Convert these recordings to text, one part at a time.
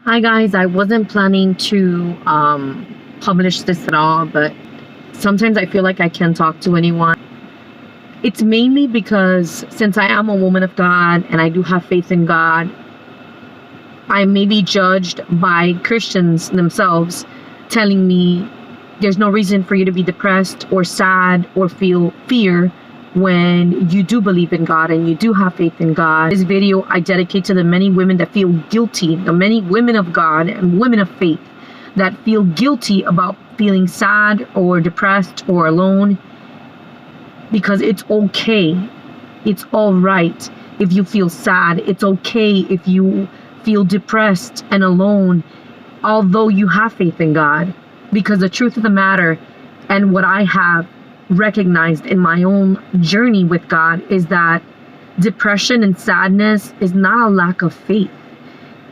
Hi guys, I wasn't planning to publish this at all, but sometimes I feel like I can't talk to anyone. It's mainly because since I am a woman of God and I do have faith in God, I may be judged by Christians themselves telling me there's no reason for you to be depressed or sad or feel fear when you do believe in God and you do have faith in God. This video I dedicate to the many women that feel guilty, the many women of God and women of faith that feel guilty about feeling sad or depressed or alone, because it's okay. It's all right if you feel sad. It's okay if you feel depressed and alone, although you have faith in God. Because the truth of the matter, and what I have recognized in my own journey with God, is that depression and sadness is not a lack of faith.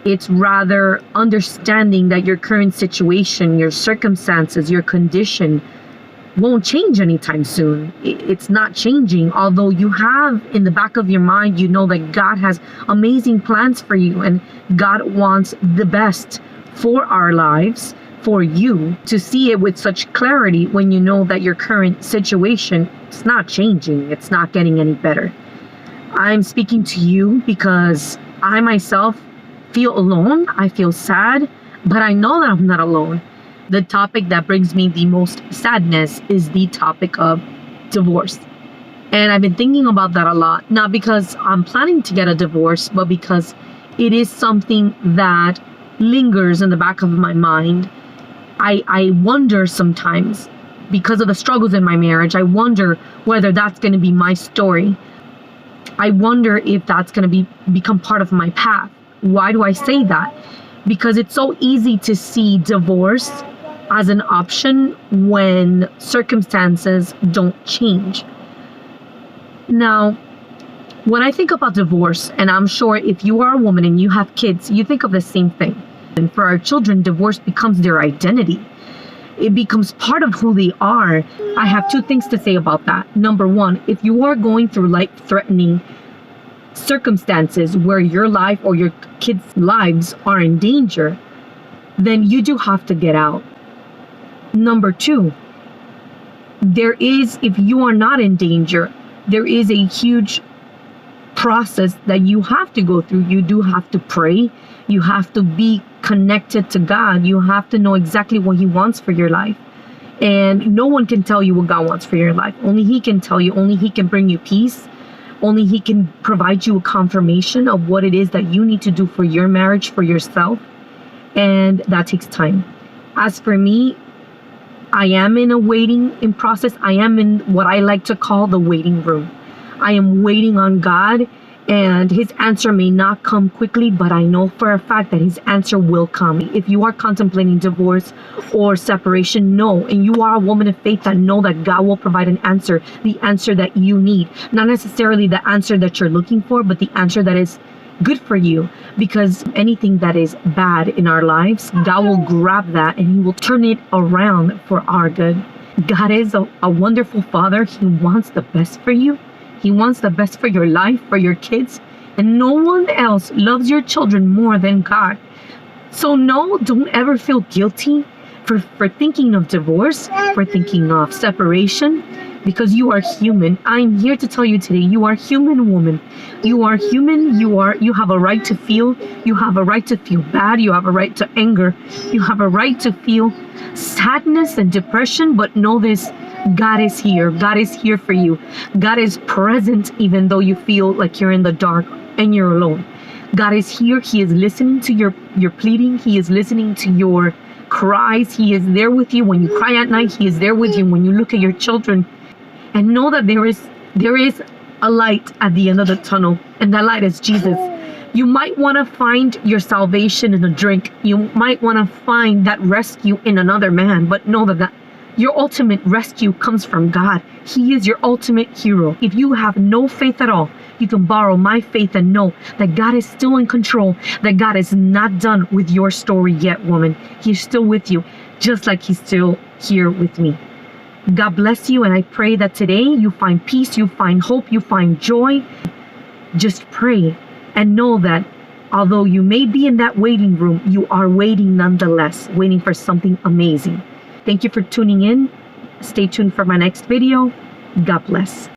It's rather understanding that your current situation, your circumstances, your condition won't change anytime soon. It's not changing, although you have in the back of your mind, you know that God has amazing plans for you and God wants the best for our lives. For you to see it with such clarity when you know that your current situation is not changing, it's not getting any better. I'm speaking to you because I myself feel alone, I feel sad, but I know that I'm not alone. The topic that brings me the most sadness is the topic of divorce. And I've been thinking about that a lot, not because I'm planning to get a divorce, but because it is something that lingers in the back of my mind. I wonder sometimes, because of the struggles in my marriage, I wonder whether that's going to be my story. I wonder if that's going to become part of my path. Why do I say that? Because it's so easy to see divorce as an option when circumstances don't change. Now, when I think about divorce, and I'm sure if you are a woman and you have kids, you think of the same thing. And for our children, divorce becomes their identity. It becomes part of who they are. I have two things to say about that. Number one, if you are going through life-threatening circumstances where your life or your kids' lives are in danger, then you do have to get out. Number two, if you are not in danger, there is a huge process that you have to go through. You do have to pray. You have to be connected to God. You have to know exactly what He wants for your life. And no one can tell you what God wants for your life. Only He can tell you. Only He can bring you peace. Only He can provide you a confirmation of what it is that you need to do for your marriage, for yourself. And that takes time. As for me, I am in a waiting process. I am in what I like to call the waiting room. I am waiting on God, and His answer may not come quickly, but I know for a fact that His answer will come. If you are contemplating divorce or separation, know, and you are a woman of faith, that know that God will provide an answer, the answer that you need. Not necessarily the answer that you're looking for, but the answer that is good for you. Because anything that is bad in our lives, God will grab that and He will turn it around for our good. God is a wonderful Father. He wants the best for you. He wants the best for your life, for your kids, and no one else loves your children more than God. So no, don't ever feel guilty for thinking of divorce, for thinking of separation, because you are human. I'm here to tell you today, you are human, woman. You are human. You have a right to feel. You have a right to feel bad. You have a right to anger. You have a right to feel sadness and depression, but know this: God is here. God is here for you. God is present even though you feel like you're in the dark and you're alone. God is here. He is listening to your pleading. He is listening to your cries. He is there with you when you cry at night. He is there with you when you look at your children. And know that there is a light at the end of the tunnel, and that light is Jesus. You might want to find your salvation in a drink. You might want to find that rescue in another man, but know that your ultimate rescue comes from God. He is your ultimate hero. If you have no faith at all, you can borrow my faith and know that God is still in control, that God is not done with your story yet, woman. He's still with you, just like He's still here with me. God bless you, and I pray that today you find peace, you find hope, you find joy. Just pray and know that Although you may be in that waiting room, you are waiting nonetheless, waiting for something amazing. Thank you for tuning in. Stay tuned for my next video. God bless.